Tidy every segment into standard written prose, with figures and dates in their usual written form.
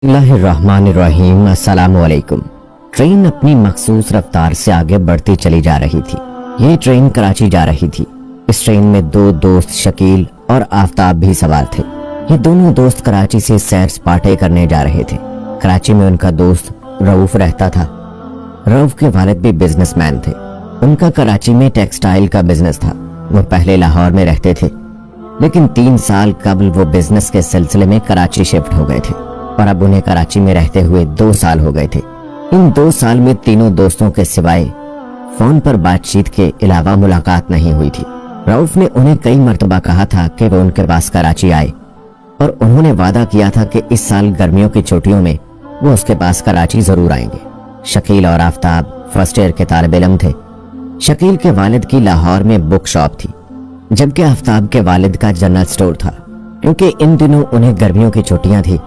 बिस्मिल्लाहिर्रहमानिर्रहीम। अस्सलाम वालेकुम। ट्रेन अपनी मखसूस रफ्तार से आगे बढ़ती चली जा रही थी। ये ट्रेन कराची जा रही थी। इस ट्रेन में दो दोस्त शकील और आफताब भी सवार थे। ये दोनों दोस्त कराची से सैर सपाटे करने जा रहे थे। कराची में उनका दोस्त रऊफ रहता था। रऊफ के वालिद भी बिजनेसमैन थे। उनका कराची में टेक्सटाइल का बिजनेस था। वो पहले लाहौर में रहते थे, लेकिन 3 साल कबल वो बिजनेस के सिलसिले में कराची शिफ्ट हो गए थे और अब उन्हें कराची में रहते हुए 2 साल हो गए थे। इन 2 साल में तीनों दोस्तों के सिवाय फोन पर बातचीत के अलावा मुलाकात नहीं हुई थी। रऊफ ने उन्हें कई मर्तबा कहा था कि वो उनके पास कराची आए और उन्होंने वादा किया था कि इस साल गर्मियों की छुट्टियों में वो उसके पास कराची जरूर आएंगे। शकील और आफताब फर्स्ट ईयर के तालिब इल्म थे। शकील के वालिद की लाहौर में बुक शॉप थी, जबकि आफताब के वालिद का जनरल स्टोर था। क्योंकि इन दिनों उन्हें गर्मियों की छुट्टियां थी,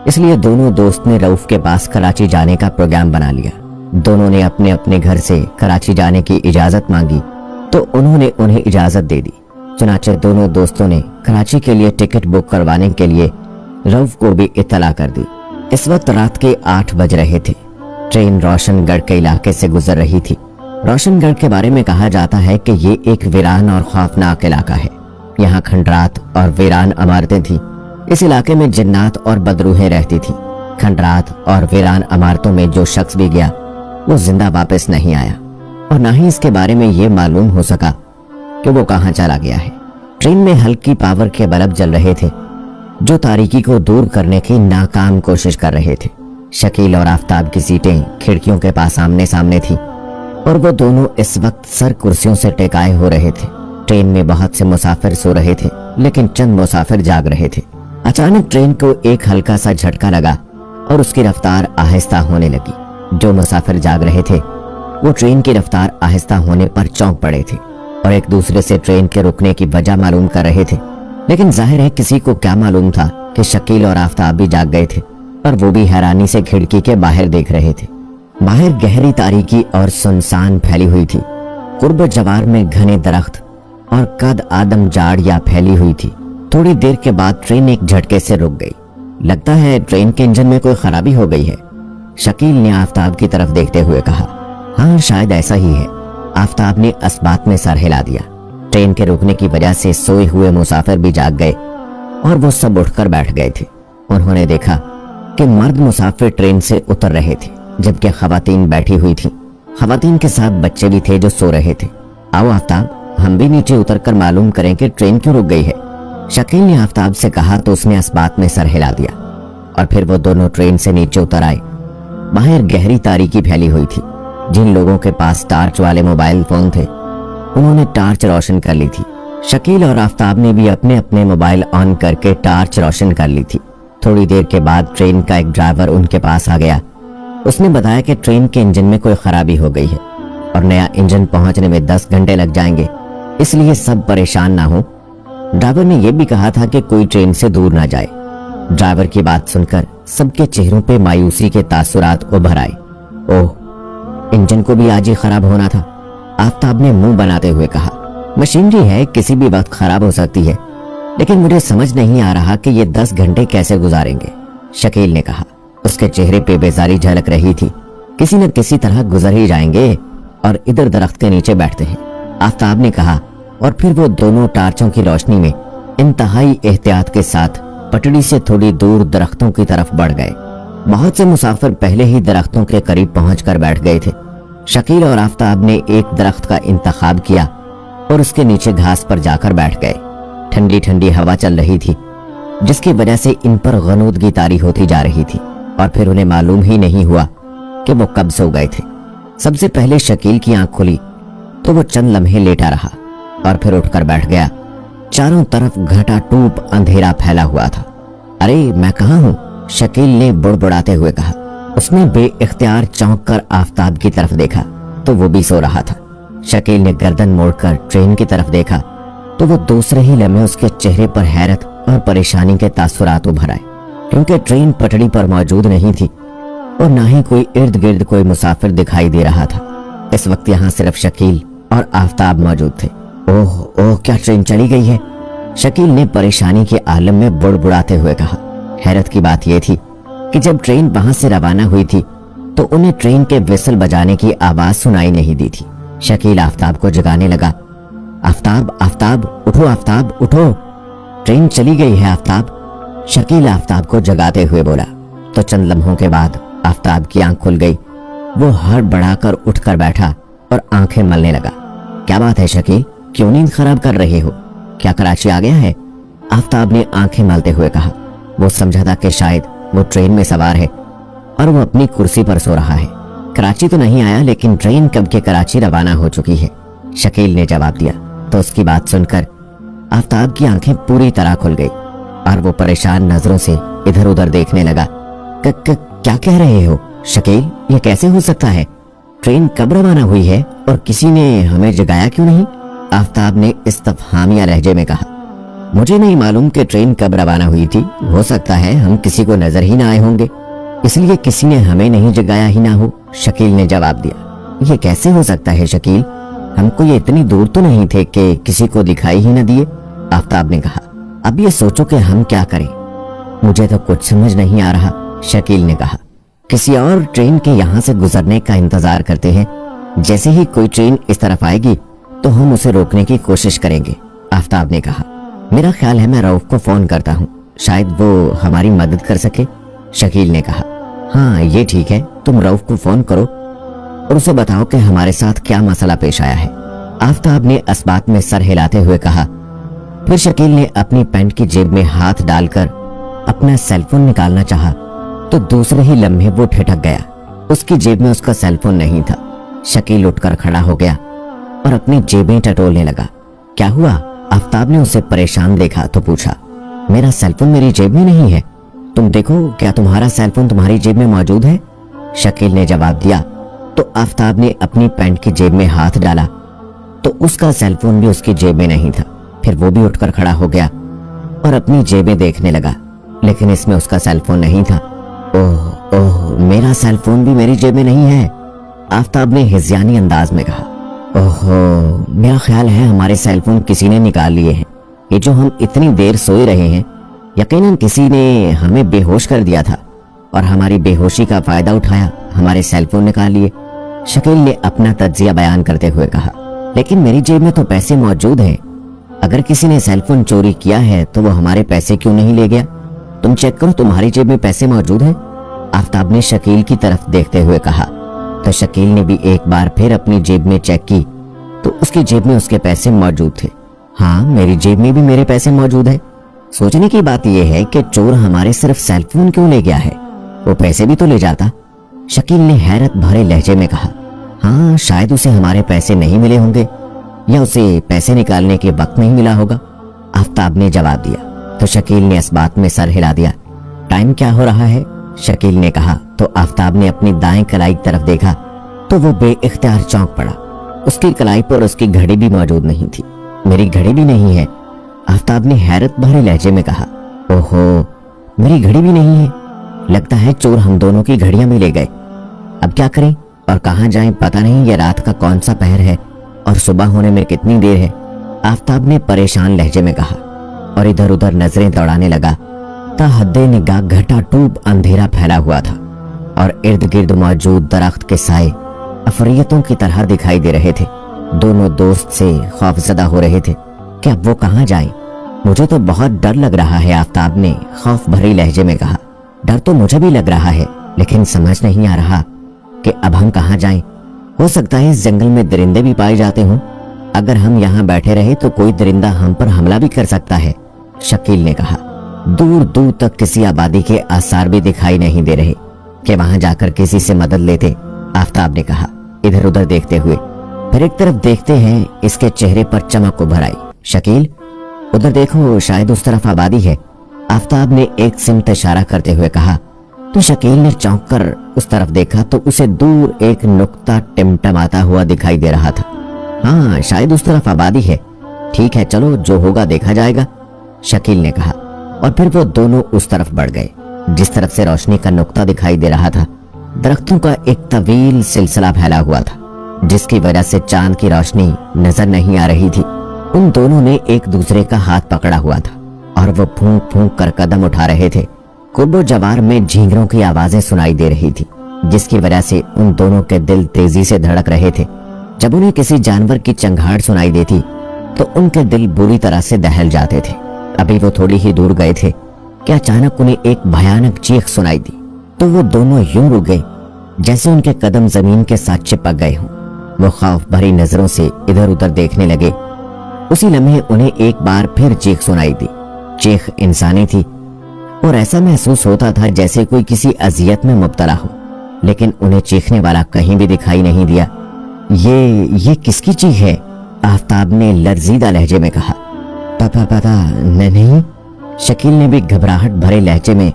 इसलिए दोनों दोस्त ने रऊफ के पास कराची जाने का प्रोग्राम बना लिया। दोनों ने अपने अपने घर से कराची जाने की इजाजत मांगी तो उन्होंने उन्हें इजाजत दे दी। चुनाचे दोनों दोस्तों ने कराची के लिए टिकट बुक करवाने के लिए रऊफ को भी इत्तला कर दी। इस वक्त रात के 8 बज रहे थे। ट्रेन रोशनगढ़ के इलाके से गुजर रही थी। रोशनगढ़ के बारे में कहा जाता है कि ये एक वीरान और खौफनाक इलाका है। यहाँ खंडरात और वीरान इमारतें थी। इस इलाके में जिन्नात और बदरूहें रहती थी। खंडरात और वीरान इमारतों में जो शख्स भी गया वो जिंदा वापस नहीं आया और ना ही इसके बारे में ये मालूम हो सका कि वो कहाँ चला गया है। ट्रेन में हल्की पावर के बल्ब जल रहे थे जो तारीकी को दूर करने की नाकाम कोशिश कर रहे थे। शकील और आफताब की सीटें खिड़कियों के पास आमने सामने थी और वो दोनों इस वक्त सर कुर्सियों से टेकाए हो रहे थे। ट्रेन में बहुत से मुसाफिर सो रहे थे, लेकिन चंद मुसाफिर जाग रहे थे। अचानक ट्रेन को एक हल्का सा झटका लगा और उसकी रफ्तार आहिस्ता होने लगी। जो मुसाफिर जाग रहे थे वो ट्रेन की रफ्तार आहिस्ता होने पर चौंक पड़े थे और एक दूसरे से ट्रेन के रुकने की वजह मालूम कर रहे थे। लेकिन जाहिर है किसी को क्या मालूम था कि शकील और आफताब भी जाग गए थे और वो भी हैरानी से खिड़की के बाहर देख रहे थे। बाहर गहरी तारीकी और सुनसान फैली हुई थी। कुर्ब जवार में घने दरख्त और कद आदम झाड़ियां फैली हुई थी। थोड़ी देर के बाद ट्रेन एक झटके से रुक गई। लगता है ट्रेन के इंजन में कोई खराबी हो गई है, शकील ने आफताब की तरफ देखते हुए कहा। हाँ, शायद ऐसा ही है। आफताब ने इस बात में सर हिला दिया। ट्रेन के रुकने की वजह से सोए हुए मुसाफिर भी जाग गए और वो सब उठकर बैठ गए थे। उन्होंने देखा कि मर्द मुसाफिर ट्रेन से उतर रहे थे, जबकि खवातीन बैठी हुई थी। खवातीन के साथ बच्चे भी थे जो सो रहे थे। आओ आफताब, हम भी नीचे उतरकर मालूम करें कि ट्रेन क्यों रुक गई है, शकील ने आफताब से कहा तो उसने इस बात में सर हिला दिया और फिर वो दोनों ट्रेन से नीचे उतर आए। बाहर गहरी तारीकी फैली हुई थी। जिन लोगों के पास टार्च वाले मोबाइल फोन थे उन्होंने टार्च रोशन कर ली थी। शकील और आफताब ने भी अपने अपने मोबाइल ऑन करके टार्च रोशन कर ली थी। थोड़ी देर के बाद ट्रेन का एक ड्राइवर उनके पास आ गया। उसने बताया कि ट्रेन के इंजन में कोई खराबी हो गई है और नया इंजन पहुंचने में 10 घंटे लग जाएंगे, इसलिए सब परेशान ना हो। ड्राइवर ने यह भी कहा था कि कोई ट्रेन से दूर ना जाए। ड्राइवर की बात सुनकर सबके चेहरों पे मायूसी के तासुरात उभर आए। ओह, इंजन को भी आज ही खराब होना था, आफताब ने मुंह बनाते हुए कहा। मशीनरी है, किसी भी वक्त खराब हो सकती है, लेकिन मुझे समझ नहीं आ रहा कि ये 10 घंटे कैसे गुजारेंगे, शकील ने कहा। उसके चेहरे पे बेजारी झलक रही थी। किसी न किसी तरह गुजर ही जाएंगे और इधर दरख्त के नीचे बैठते हैं, आफताब ने कहा। और फिर वो दोनों टार्चों की रोशनी में इंतहाई एहतियात के साथ पटड़ी से थोड़ी दूर दरख्तों की तरफ बढ़ गए। बहुत से मुसाफिर पहले ही दरख्तों के करीब पहुंचकर बैठ गए थे। शकील और आफताब ने एक दरख्त का इंतखाब किया और उसके नीचे घास पर जाकर बैठ गए। ठंडी ठंडी हवा चल रही थी, जिसकी वजह से इन पर गनूदगी तारी होती जा रही थी और फिर उन्हें मालूम ही नहीं हुआ कि वो कब सो गए थे। सबसे पहले शकील की आंख खुली तो वो चंद लम्हे लेटा रहा और फिर उठकर बैठ गया। चारों तरफ घटाटूप अंधेरा फैला हुआ था। अरे मैं कहाँ हूँ, शकील ने बुड़बुड़ाते हुए कहा। उसने बेइख्तियार चौंक कर आफताब की तरफ देखा तो वो भी सो रहा था। शकील ने गर्दन मोड़कर ट्रेन की तरफ देखा तो वो दूसरे ही लम्हे उसके चेहरे पर हैरत और परेशानी के तासुरात उभर आए, क्योंकि ट्रेन पटड़ी पर मौजूद नहीं थी और ना ही कोई इर्द गिर्द कोई मुसाफिर दिखाई दे रहा था। इस वक्त यहाँ सिर्फ शकील और आफताब मौजूद थे। ओह ओह, क्या ट्रेन चली गई है, शकील ने परेशानी के आलम में बुड़बुड़ाते हुए कहा। हैरत की बात यह थी कि जब ट्रेन वहां से रवाना हुई थी तो उन्हें ट्रेन के व्हिसल बजाने की आवाज सुनाई नहीं दी थी। शकील आफ्ताब को जगाने लगा। आफ्ताब, आफ्ताब उठो, आफ्ताब उठो, ट्रेन चली गई है आफ्ताब। शकील आफ्ताब को जगाते हुए बोला तो चंद लम्हों के बाद आफ्ताब की आंख खुल गई। वो हड़बड़ाकर उठकर बैठा और आंखें मलने लगा। क्या बात है शकील, क्यों नींद खराब कर रहे हो? क्या कराची आ गया है? आफ्ताब ने आंखें मलते हुए कहा। वो समझा था कि शायद वो ट्रेन में सवार है और वो अपनी कुर्सी पर सो रहा है। कराची तो नहीं आया, लेकिन ट्रेन कब के कराची रवाना हो चुकी है, शकील ने जवाब दिया। तो उसकी बात सुनकर आफ्ताब की आंखें पूरी तरह खुल गई और वो परेशान नजरों से इधर उधर देखने लगा। क्या कह रहे हो शकील, ये कैसे हो सकता है? ट्रेन कब रवाना हुई है और किसी ने हमें जगाया क्यों नहीं? आफ्ताब ने इस्तफहामिया लहजे में कहा। मुझे नहीं मालूम कि ट्रेन कब रवाना हुई थी, हो सकता है हम किसी को नजर ही ना आए होंगे, इसलिए किसी ने हमें नहीं जगाया ही ना हो, शकील ने जवाब दिया। ये कैसे हो सकता है शकील, हमको ये इतनी दूर तो नहीं थे कि किसी को दिखाई ही न दिए, आफ्ताब ने कहा। अब ये सोचो कि हम क्या करें, मुझे तो कुछ समझ नहीं आ रहा, शकील ने कहा। किसी और ट्रेन के यहाँ से गुजरने का इंतजार करते हैं, जैसे ही कोई ट्रेन इस तरफ आएगी तो हम उसे रोकने की कोशिश करेंगे, आफ्ताब ने कहा। मेरा ख्याल है मैं रऊफ को फोन करता हूँ, शायद वो हमारी मदद कर सके, शकील ने कहा। हाँ ये ठीक है, तुम रऊफ को फोन करो और उसे बताओ कि हमारे साथ क्या मसला पेश आया है, आफ्ताब ने इस बात में सर हिलाते हुए कहा। फिर शकील ने अपनी पैंट की जेब में हाथ डालकर अपना सेलफोन निकालना चाहा तो दूसरे ही लम्हे वो ठिठक गया। उसकी जेब में उसका सेलफोन नहीं था। शकील उठकर खड़ा हो गया और अपनी जेबें टटोलने लगा। क्या हुआ? आफ्ताब ने उसे परेशान देखा तो पूछा। मेरा सेलफोन मेरी जेब में नहीं है, तुम देखो क्या तुम्हारा सेलफोन तुम्हारी जेब में मौजूद है, शकील ने जवाब दिया। तो आफ्ताब ने अपनी पैंट की जेब में हाथ डाला तो उसका सेलफोन भी उसकी जेब में नहीं था। फिर वो भी उठकर खड़ा हो गया और अपनी जेबें देखने लगा, लेकिन इसमें उसका सेलफोन नहीं था। ओह ओह, मेरा सेलफोन भी मेरी जेब में नहीं है, आफ्ताब ने हिज़यानी अंदाज में कहा। ओहो, मेरा ख्याल है हमारे सेलफोन किसी ने निकाल लिए हैं। ये जो हम इतनी देर सोए रहे हैं, यकीनन किसी ने हमें बेहोश कर दिया था और हमारी बेहोशी का फायदा उठाया हमारे सेलफोन निकाल लिए, शकील ने अपना तज्जिया बयान करते हुए कहा। लेकिन मेरी जेब में तो पैसे मौजूद हैं, अगर किसी ने सेलफोन चोरी किया है तो वो हमारे पैसे क्यों नहीं ले गया? तुम चेक करो तुम्हारी जेब में पैसे मौजूद हैं, आफ्ताब ने शकील की तरफ देखते हुए कहा। तो शकील ने भी एक बार फिर अपनी जेब में चेक की तो उसकी जेब में उसके पैसे मौजूद थे। हाँ, मेरी जेब में भी मेरे पैसे मौजूद है। सोचने की बात यह है कि चोर हमारे सिर्फ सेलफोन क्यों ले गया है, वो पैसे भी तो ले जाता, शकील ने हैरत भरे लहजे में कहा। हाँ, शायद उसे हमारे पैसे नहीं मिले होंगे या उसे पैसे निकालने के वक्त नहीं मिला होगा, आफ्ताब ने जवाब दिया। तो शकील ने इस बात में सर हिला दिया। टाइम क्या हो रहा है, शकील ने कहा। तो आफ्ताब ने अपनी दाएं कलाई की तरफ देखा तो वो बेइख्तियार चौंक पड़ा। उसकी कलाई पर उसकी घड़ी भी मौजूद नहीं थी। मेरी घड़ी भी नहीं है, आफ्ताब ने हैरत भरे लहजे में कहा। ओहो, मेरी घड़ी भी नहीं है, लगता है चोर हम दोनों की घड़ियां भी ले गए। अब क्या करें और कहां जाएं, पता नहीं ये रात का कौन सा पहर है और सुबह होने में कितनी देर है, आफ्ताब ने परेशान लहजे में कहा और इधर उधर नजरें दौड़ाने लगा। ताहद्दे निगाह घटाटूब अंधेरा फैला हुआ था और इर्द गिर्द मौजूद दरख्त के साए अफरियतों की तरह दिखाई दे रहे थे। दोनों दोस्त से खौफजदा हो रहे थे कि अब वो कहां जाएं। मुझे तो बहुत डर लग रहा है, आफ्ताब ने खौफ भरी लहजे में कहा। डर तो मुझे भी लग रहा है, लेकिन समझ नहीं आ रहा कि अब हम कहां जाएं। हो सकता है इस जंगल में दरिंदे भी पाए जाते हों, अगर हम यहाँ बैठे रहे तो कोई दरिंदा हम पर हमला भी कर सकता है, शकील ने कहा। दूर दूर तक किसी आबादी के आसार भी दिखाई नहीं दे रहे कि वहां जाकर किसी से मदद लेते, आफ्ताब ने कहा इधर उधर देखते हुए। फिर एक तरफ देखते हैं, इसके चेहरे पर चमक उभर आई। शकील, उधर देखो, शायद उस तरफ आबादी है, आफ्ताब ने एक सिमत इशारा करते हुए कहा। तो शकील ने चौंक कर उस तरफ देखा तो उसे दूर एक नुक्ता टिमटमाता हुआ दिखाई दे रहा था। हाँ, शायद उस तरफ आबादी है, ठीक है चलो जो होगा देखा जाएगा, शकील ने कहा। और फिर वो दोनों उस तरफ बढ़ गए जिस तरफ से रोशनी का नुक्ता दिखाई दे रहा था। दरख्तों का एक तवील सिलसिला फैला हुआ था जिसकी वजह से चांद की रोशनी नजर नहीं आ रही थी। उन दोनों ने एक दूसरे का हाथ पकड़ा हुआ था और वो फूंक फूंक कर कदम उठा रहे थे। कुर्बो जवार में झींगरों की आवाजें सुनाई दे रही थी, जिसकी वजह से उन दोनों के दिल तेजी से धड़क रहे थे। जब उन्हें किसी जानवर की चंघाड़ सुनाई देती तो उनके दिल बुरी तरह से दहल जाते थे। अभी वो थोड़ी ही दूर गए थे कि अचानक उन्हें एक भयानक चीख सुनाई दी, तो वो दोनों यूं रुक गए जैसे उनके कदम जमीन के साथ चिपक गए हों। वो खौफ भरी नजरों से इधर उधर देखने लगे। उसी लम्हे उन्हें एक बार फिर चीख सुनाई दी। चीख इंसानी थी और ऐसा महसूस होता था जैसे कोई किसी अजियत में मुब्तला हो, लेकिन उन्हें चीखने वाला कहीं भी दिखाई नहीं दिया। ये किसकी चीख है? आफताब ने लर्जीदा लहजे में कहा। पता नहीं, शकील ने भी घबराहट भरे लहजे में,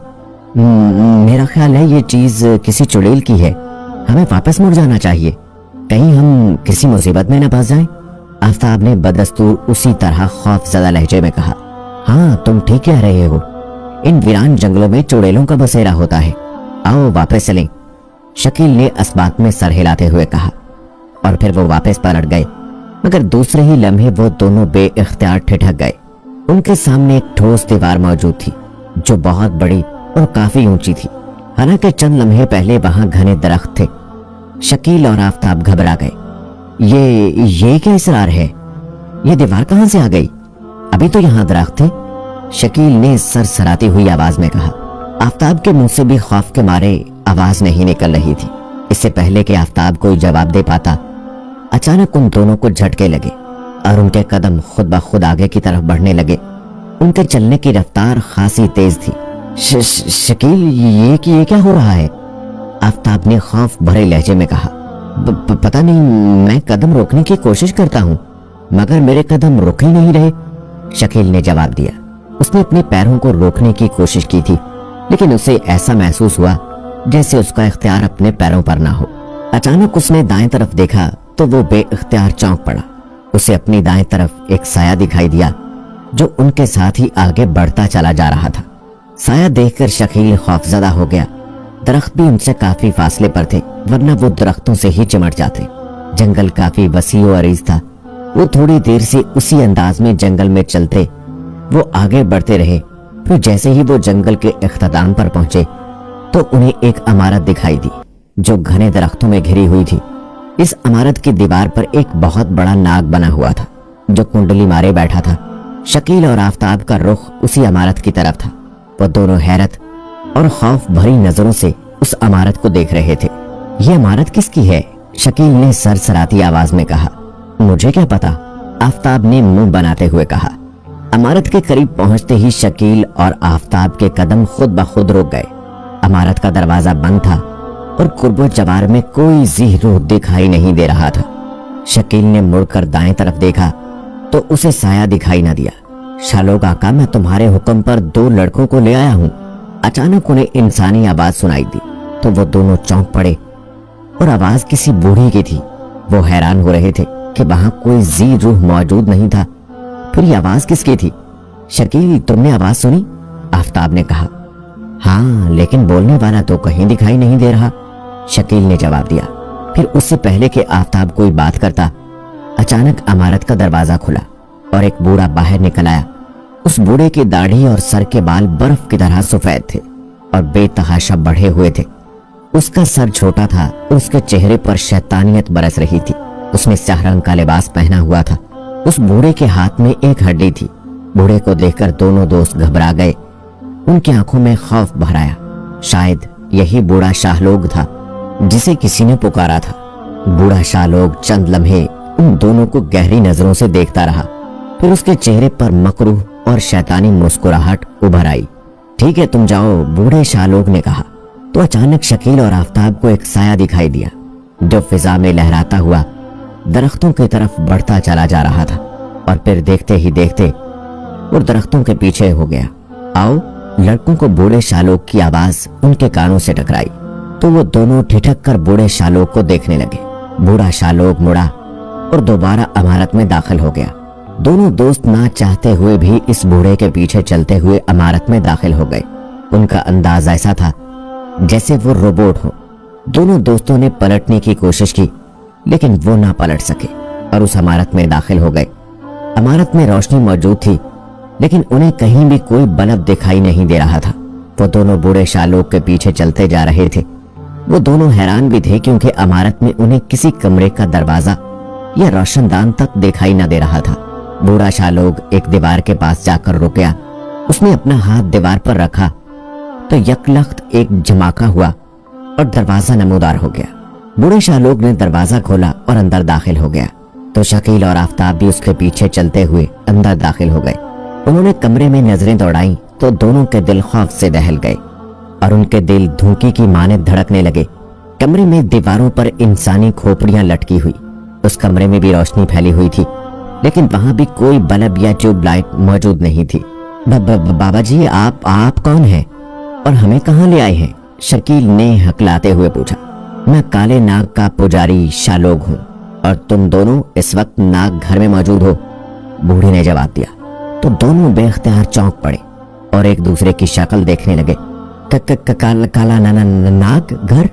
मेरा ख्याल है ये चीज किसी चुड़ैल की है। हमें वापस मुड़ जाना चाहिए, कहीं हम किसी मुसीबत में न फंस जाएं। आफताब ने बदस्तूर उसी तरह खौफजदा लहजे में कहा। हाँ, तुम ठीक कह रहे हो, इन वीरान जंगलों में चुड़ैलों का बसेरा होता है। आओ वापस चलें, शकील ने अस्बात में सर हिलाते हुए कहा। और फिर वो वापस पलट गए, मगर दूसरे ही लम्हे वो दोनों बेइख्तियार ठिठक गए। उनके सामने एक ठोस दीवार मौजूद थी जो बहुत बड़ी और काफी ऊंची थी। हालांकि चंद लम्हे पहले वहां घने दरख्त थे। शकील और आफताब घबरा गए। ये क्या इसरार है? ये दीवार कहां से आ गई? अभी तो यहां दरख्त थे, शकील ने सरसराती हुई आवाज में कहा। आफताब के मुंह से भी खौफ के मारे आवाज नहीं निकल रही थी। इससे पहले कि आफताब कोई जवाब दे पाता, अचानक उन दोनों को झटके लगे और उनके कदम खुद ब खुद आगे की तरफ बढ़ने लगे। उनके चलने की रफ्तार खासी तेज थी। शकील, ये क्या हो रहा है? आफताब ने खौफ भरे लहजे में कहा। पता नहीं, मैं कदम रोकने की कोशिश करता हूँ मगर मेरे कदम रुक ही नहीं रहे, शकील ने जवाब दिया। उसने अपने पैरों को रोकने की कोशिश की थी, लेकिन उसे ऐसा महसूस हुआ जैसे उसका इख्तियार अपने पैरों पर ना हो। अचानक उसने दाएं तरफ देखा तो वो बेइख्तियार चौंक पड़ा। उसे अपनी दाएं तरफ एक साया दिखाई दिया जो उनके साथ ही आगे बढ़ता चला जा रहा था। साया देखकर शकील खौफजदा हो गया। दरख्त भी उनसे काफी फासले पर थे, वरना वो दरख्तों से ही चिमट जाते। जंगल काफी वसी और अरीज था। वो थोड़ी देर से उसी अंदाज में जंगल में चलते वो आगे बढ़ते रहे। फिर जैसे ही वो जंगल के इख्तिताम पर पहुंचे तो उन्हें एक इमारत दिखाई दी जो घने दरख्तों में घिरी हुई थी। इस इमारत की दीवार पर एक बहुत बड़ा नाग बना हुआ था जो कुंडली मारे बैठा था। शकील और आफताब का रुख उसी इमारत की तरफ था। वो दोनों हैरत और खौफ भरी नजरों से उस इमारत को देख रहे थे। ये इमारत किसकी है? शकील ने सरसराती आवाज में कहा। मुझे क्या पता, आफताब ने मुंह बनाते हुए कहा। इमारत के करीब पहुंचते ही शकील और आफताब के कदम खुद ब खुद रुक गए। इमारत का दरवाजा बंद था और कुर्बो जवार में कोई जी रूह दिखाई नहीं दे रहा था। शकील ने मुड़कर दाएं तरफ देखा तो उसे साया दिखाई न दिया। शालोग आका, मैं तुम्हारे हुक्म पर 2 लड़कों को ले आया हूँ। अचानक उन्हें इंसानी आवाज सुनाई दी तो वो दोनों चौंक पड़े और आवाज किसी बूढ़ी की थी। वो हैरान हो रहे थे कि वहां कोई जी रूह मौजूद नहीं था। फिर ये आवाज किसकी थी? शकील, तुमने आवाज सुनी? आफताब ने कहा। हाँ, लेकिन बोलने वाला तो कहीं दिखाई नहीं दे रहा, शकील ने जवाब दिया। फिर उससे पहले कि आफताब कोई बात करता, अचानक इमारत का दरवाजा खुला और एक बूढ़ा बाहर निकल आया। उस बूढ़े की दाढ़ी और सर के बाल बर्फ की तरह सफेद थे और बेतहाशा बढ़े हुए थे। उसका सर छोटा था और उसके चेहरे पर शैतानियत बरस रही थी। उसने स्याह रंग का लिबास पहना हुआ था। उस बूढ़े के हाथ में एक हड्डी थी। बूढ़े को देखकर दोनों दोस्त घबरा गए। उनकी आंखों में खौफ भर आया। शायद यही बूढ़ा शाहलोग था जिसे किसी ने पुकारा था। बूढ़ा शाहलोग चंद लम्हे उन दोनों को गहरी नजरों से देखता रहा। फिर उसके चेहरे पर मकरूह और शैतानी मुस्कुराहट उभर आई। ठीक है, तुम जाओ, बूढ़े शाहलोग ने कहा। तो अचानक शकील और आफताब को एक साया दिखाई दिया जो फिजा में लहराता हुआ दरख्तों की तरफ बढ़ता चला जा रहा था और फिर देखते ही देखते वो दरख्तों के पीछे हो गया। आओ, लड़कों को बूढ़े शाहलोग की आवाज उनके कानों से टकराई तो वो दोनों ठिठक कर बूढ़े शाहलोग को देखने लगे। बूढ़ा शाहलोग मुड़ा और दोबारा इमारत में दाखिल हो गया। दोनों दोस्त ना चाहते हुए भी इस बूढ़े के पीछे चलते हुए इमारत में दाखिल हो गए। उनका अंदाज ऐसा था जैसे वो रोबोट हो। दोनों दोस्तों ने पलटने की कोशिश की लेकिन वो ना पलट सके और उस इमारत में दाखिल हो गए। इमारत में रोशनी मौजूद थी लेकिन उन्हें कहीं भी कोई बल्ब दिखाई नहीं दे रहा था। वो दोनों बूढ़े शालोक के पीछे चलते जा रहे थे। वो दोनों हैरान भी थे क्योंकि इमारत में उन्हें किसी कमरे का दरवाजा या रोशनदान तक दिखाई न दे रहा था। बूढ़ा शालोक एक दीवार के पास जाकर रुक गया। उसने अपना हाथ दीवार पर रखा तो यकलख्त एक झमाका हुआ और दरवाजा नमूदार हो गया। बूढ़े शालोक ने दरवाजा खोला और अंदर दाखिल हो गया तो शकील और आफताब भी उसके पीछे चलते हुए अंदर दाखिल हो गए। उन्होंने कमरे में नजरें दौड़ाई तो दोनों के दिल खौफ से दहल गए और उनके दिल धूकी की मानद धड़कने लगे। कमरे में दीवारों पर इंसानी खोपड़ियां लटकी हुई। उस कमरे में भी रोशनी फैली हुई थी, लेकिन वहां भी कोई बल्ब या ट्यूबलाइट मौजूद नहीं थी। बाबा जी, आप कौन हैं और हमें कहां ले आए हैं? शकील ने हकलाते हुए पूछा। मैं काले नाग का पुजारी शालोक हूं और तुम दोनों इस वक्त नाग घर में मौजूद हो, बूढ़े ने जवाब दिया। तो दोनों बेख्तियार चौंक पड़े और एक दूसरे की शक्ल देखने लगे। काला नाग घर?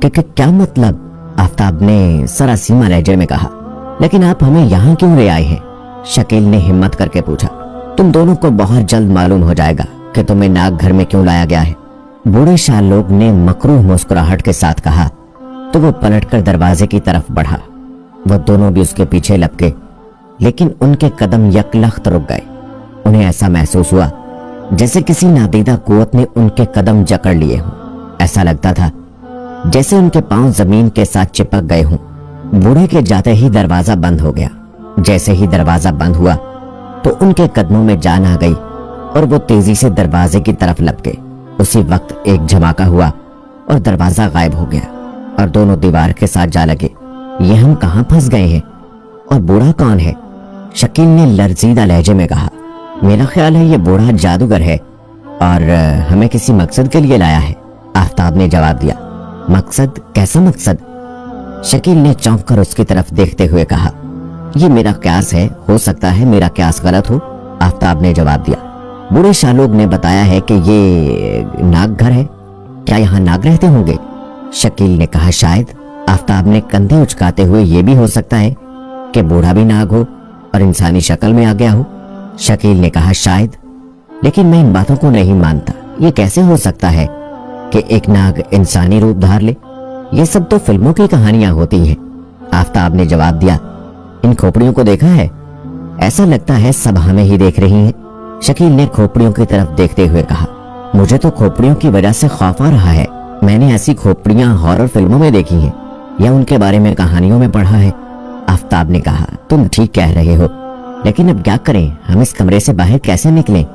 क्या मतलब? आफताब ने सरासीमा लहजे में कहा। लेकिन आप हमें यहाँ क्यों ले आए हैं? शकील ने हिम्मत करके पूछा। तुम दोनों को बहुत जल्द मालूम हो जाएगा कि तुम्हें नाग घर में क्यों लाया गया है, बूढ़े शालोक ने मकरूह मुस्कुराहट के साथ कहा। तो वो पलटकर दरवाजे की तरफ बढ़ा। वो दोनों भी उसके पीछे लपके, लेकिन उनके कदम यकलख्त रुक गए। उन्हें ऐसा महसूस हुआ जैसे किसी नादीदा कुव्वत ने उनके कदम जकड़ लिए हों। ऐसा लगता था जैसे उनके पांव जमीन के साथ चिपक गए हों। बूढ़े के जाते ही दरवाजा बंद हो गया। जैसे ही दरवाजा बंद हुआ तो उनके कदमों में जान आ गई और वो तेजी से दरवाजे की तरफ लपके। उसी वक्त एक झमाका हुआ और दरवाजा गायब हो गया और दोनों दीवार के साथ जा लगे। ये हम कहां फंस गए हैं और बूढ़ा कौन है? शकील ने लरजीदा लहजे में कहा। मेरा ख्याल है ये बूढ़ा जादूगर है और हमें किसी मकसद के लिए लाया है, आफताब ने जवाब दिया। मकसद? कैसा मकसद? शकील ने चौंक कर उसकी तरफ देखते हुए कहा। ये मेरा क्यास है, हो सकता है मेरा क्यास गलत हो, आफताब ने जवाब दिया। बूढ़े शालोक ने बताया है कि ये नाग घर है। क्या यहाँ नाग रहते होंगे? शकील ने कहा। शायद। आफताब ने कंधे उचकाते हुए, ये भी हो सकता है कि बूढ़ा भी नाग हो और इंसानी शक्ल में आ गया हो। शकील ने कहा। शायद, लेकिन मैं इन बातों को नहीं मानता। ये कैसे हो सकता है कि एक नाग इंसानी रूप धार ले? ये सब तो फिल्मों की कहानियां होती हैं, आफताब ने जवाब दिया। इन खोपड़ियों को देखा है? ऐसा लगता है सब हमें ही देख रही हैं। शकील ने खोपड़ियों की तरफ देखते हुए कहा। मुझे तो खोपड़ियों की वजह से खौफ आ रहा है। मैंने ऐसी खोपड़ियां हॉरर फिल्मों में देखी हैं या उनके बारे में कहानियों में पढ़ा है, आफताब ने कहा। तुम ठीक कह रहे हो, लेकिन अब क्या करें? हम इस कमरे से बाहर कैसे निकलें?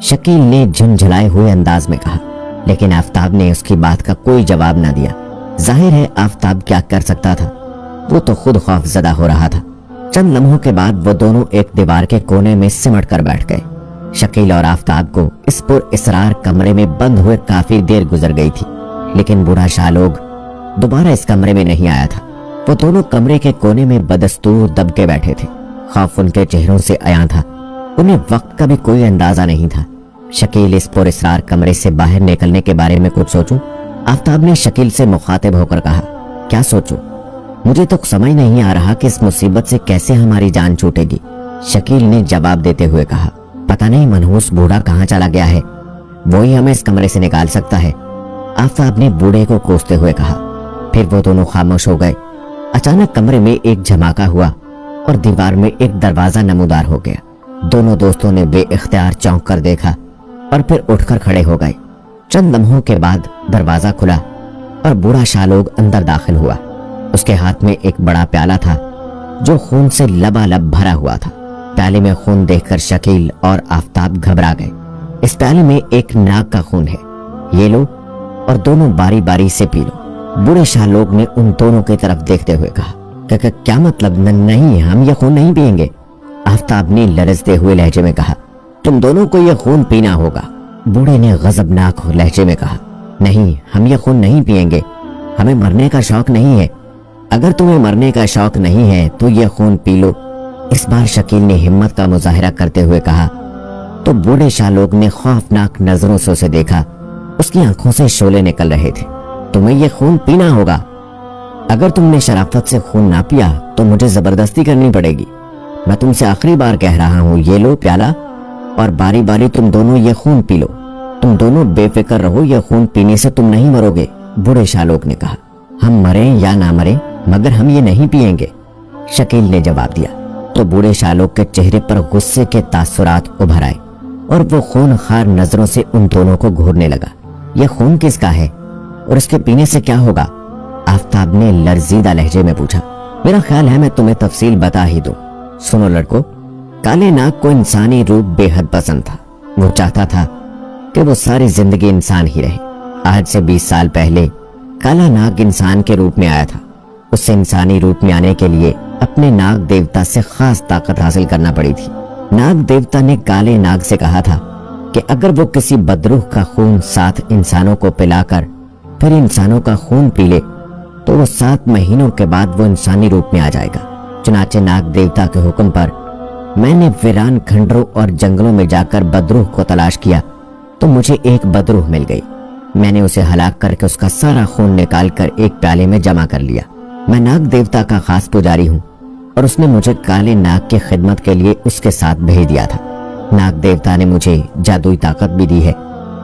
शकील ने झुंझलाए हुए अंदाज में कहा, लेकिन आफताब ने उसकी बात का कोई जवाब न दिया। जाहिर है आफताब क्या कर सकता था, वो तो खुद खौफजदा हो रहा था। चंद लम्हों के बाद वो दोनों एक दीवार के कोने में सिमट कर बैठ गए। शकील और आफताब को इस पुर इसरार कमरे में बंद हुए काफी देर गुजर गई थी, लेकिन बूढ़ा शालोक दोबारा इस कमरे में नहीं आया था। वो दोनों कमरे के कोने में बदस्तूर दबके बैठे थे। खौफ उनके चेहरों से आया था। उन्हें वक्त का भी कोई अंदाजा नहीं था। शकील, इस पुरस्रार कमरे से बाहर निकलने के बारे में कुछ सोचूं? आफताब ने शकील से मुखातिब होकर कहा। क्या सोचूं? मुझे तो समझ नहीं आ रहा कि इस मुसीबत से कैसे हमारी जान छूटेगी, शकील ने जवाब देते हुए कहा। पता नहीं मनहूस बूढ़ा कहाँ चला गया है, वो ही हमें इस कमरे से निकाल सकता है, आफताब ने बूढ़े को कोसते हुए कहा। फिर वो दोनों खामोश हो गए। अचानक कमरे में एक झमाका हुआ और दीवार में एक दरवाजा नमूदार हो गया। दोनों दोस्तों ने बेइख्तियार चौंक कर देखा और फिर उठकर खड़े हो गए। चंद लम्हों के बाद दरवाजा खुला और बूढ़ा शालोक अंदर दाखिल हुआ। उसके हाथ में एक बड़ा प्याला था जो खून से लबालब भरा हुआ था। प्याले में खून देखकर शकील और आफताब घबरा गए। इस प्याले में एक नाग का खून है, ये लो और दोनों बारी बारी से पी लो, बूढ़े शालोक ने उन दोनों की तरफ देखते हुए कहा। क्या मतलब? नहीं, हम ये खून नहीं पिएंगे, आफताब ने लरजते हुए लहजे में कहा। तुम दोनों को ये खून पीना होगा, बूढ़े ने गजबनाक लहजे में कहा। नहीं, हम ये खून नहीं पिएंगे, हमें मरने का शौक नहीं है। अगर तुम्हें मरने का शौक नहीं है तो ये खून पी लो, इस बार शकील ने हिम्मत का मुजाहिरा करते हुए कहा। तो बूढ़े शालोक ने खौफनाक नजरों से उसे देखा। उसकी आंखों से शोले निकल रहे थे। तुम्हें ये खून पीना होगा, अगर तुमने शराफत से खून ना पिया तो मुझे जबरदस्ती करनी पड़ेगी। मैं तुमसे आखिरी बार कह रहा हूँ, ये लो प्याला और बारी बारी तुम दोनों ये खून पी लो। तुम दोनों बेफिक्र रहो, यह खून पीने से तुम नहीं मरोगे। बूढ़े शाहलोक ने कहा। हम मरें या ना मरें, मगर हम ये नहीं पिएंगे, शकील ने जवाब दिया। तो बूढ़े शाहलोक के चेहरे पर गुस्से के तासुरात उभर आए और वो खूनखार नजरों से उन दोनों को घूरने लगा। यह खून किसका है और इसके पीने से क्या होगा? आफताब ने लर्जीदा लहजे में पूछा। मेरा ख्याल है मैं तुम्हें तफसील बता ही दूं। सुनो लड़को, काले नाग को इंसानी रूप बेहद पसंद था। वो चाहता था कि वो सारी जिंदगी इंसान ही रहे। आज से 20 साल पहले काला नाग इंसान के रूप में आया था। उसे इंसानी रूप में आने के लिए अपने नाग देवता से खास ताकत हासिल करना पड़ी थी। नाग देवता ने काले नाग से कहा था कि अगर वो किसी बदरूह का खून 7 इंसानों को पिलाकर फिर इंसानों का खून पी ले तो वो 7 महीनों के बाद वो इंसानी रूप में आ जाएगा। चुनाचे नाग देवता के हुक्म पर मैंने वीरान खंडरों और जंगलों में जाकर बदरूह को तलाश किया तो मुझे एक बदरूह मिल गई। मैंने उसे हलाक करके उसका सारा खून निकाल कर एक प्याले में जमा कर लिया। मैं नाग देवता का खास पुजारी हूँ और उसने मुझे काले नाग की खिदमत के लिए उसके साथ भेज दिया था। नाग देवता ने मुझे जादुई ताकत भी दी है।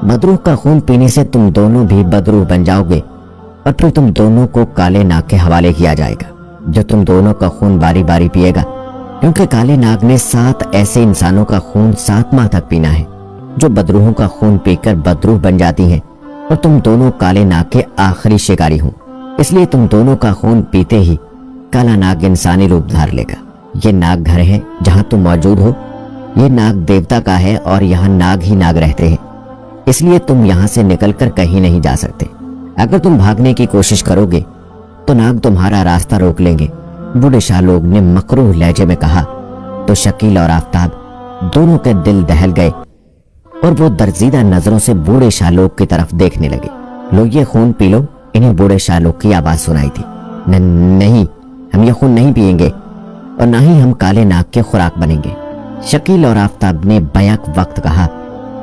बदरूह का खून पीने से तुम दोनों भी बदरूह बन जाओगे और फिर तुम दोनों को काले नाग के हवाले किया जाएगा, जो तुम दोनों का खून बारी बारी पिएगा, क्योंकि काले नाग ने 7 ऐसे इंसानों का खून 7 माह तक पीना है जो बदरूहों का खून पीकर बदरूह बन जाती हैं और तुम दोनों काले नाग के आखिरी शिकारी हो। इसलिए तुम दोनों का खून पीते ही काला नाग इंसानी रूप धार लेगा। ये नाग घर है जहां तुम मौजूद हो, ये नाग देवता का है और यहाँ नाग ही नाग रहते हैं, इसलिए तुम यहाँ से निकलकर कहीं नहीं जा सकते। अगर तुम भागने की कोशिश करोगे तो नाग तुम्हारा रास्ता रोक लेंगे, बूढ़े शाहलोक ने मकरूह लहजे में कहा। तो शकील और आफताब दोनों के दिल दहल गए और वो दर्जीदा नजरों से बूढ़े शाहलोक की तरफ देखने लगे। लो ये खून पी लो, इन्हें बूढ़े शाहलोक की आवाज सुनाई थी। नहीं, हम ये खून नहीं पिएंगे और ना ही हम काले नाग के खुराक बनेंगे, शकील और आफताब ने बैक वक्त कहा।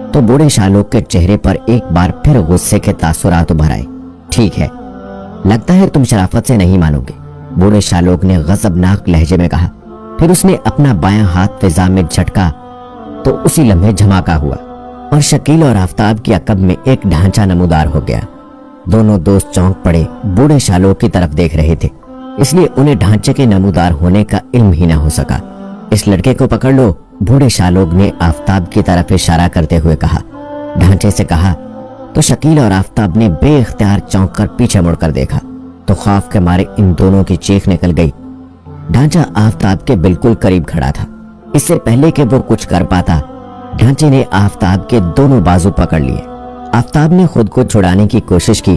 तो बूढ़े शाहलोक के चेहरे पर एक बार फिर गुस्से के तासुरात उभर आए। ठीक है, लगता है तुम शराफत से नहीं मानोगे, बूढ़े शाहलोक ने गजबनाक लहजे में कहा। फिर उसने अपना बायां हाथ फिजा में झटका तो उसी लम्हे धमाका हुआ और शकील और आफताब की अकब में एक ढांचा नमूदार हो गया। दोनों दोस्त चौंक पड़े, बूढ़े शाहलोक की तरफ देख रहे थे, इसलिए उन्हें ढांचे के नमूदार होने का इल्म ही न हो सका। इस लड़के को पकड़ लो, बूढ़े शाहलोक ने आफताब की तरफ इशारा करते हुए कहा। ढांचे से कहा तो शकील और आफताब ने बेइख्तियार चौंक कर पीछे मुड़कर देखा तो खौफ के मारे इन दोनों की चीख निकल गई। ढांचा आफताब के बिल्कुल करीब खड़ा था। इससे पहले कि वो कुछ कर पाता, ढांचे ने आफताब के दोनों बाजू पकड़ लिए। आफताब ने खुद को छुड़ाने की कोशिश की,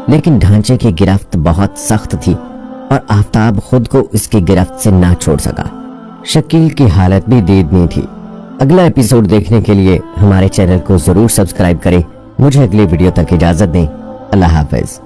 लेकिन ढांचे की गिरफ्त बहुत सख्त थी और आफताब खुद को इसकी गिरफ्त से ना छोड़ सका। शकील की हालत भी दीदनी थी। अगला एपिसोड देखने के लिए हमारे चैनल को जरूर सब्सक्राइब करें। मुझे अगली वीडियो तक इजाजत दें। अल्लाह हाफिज।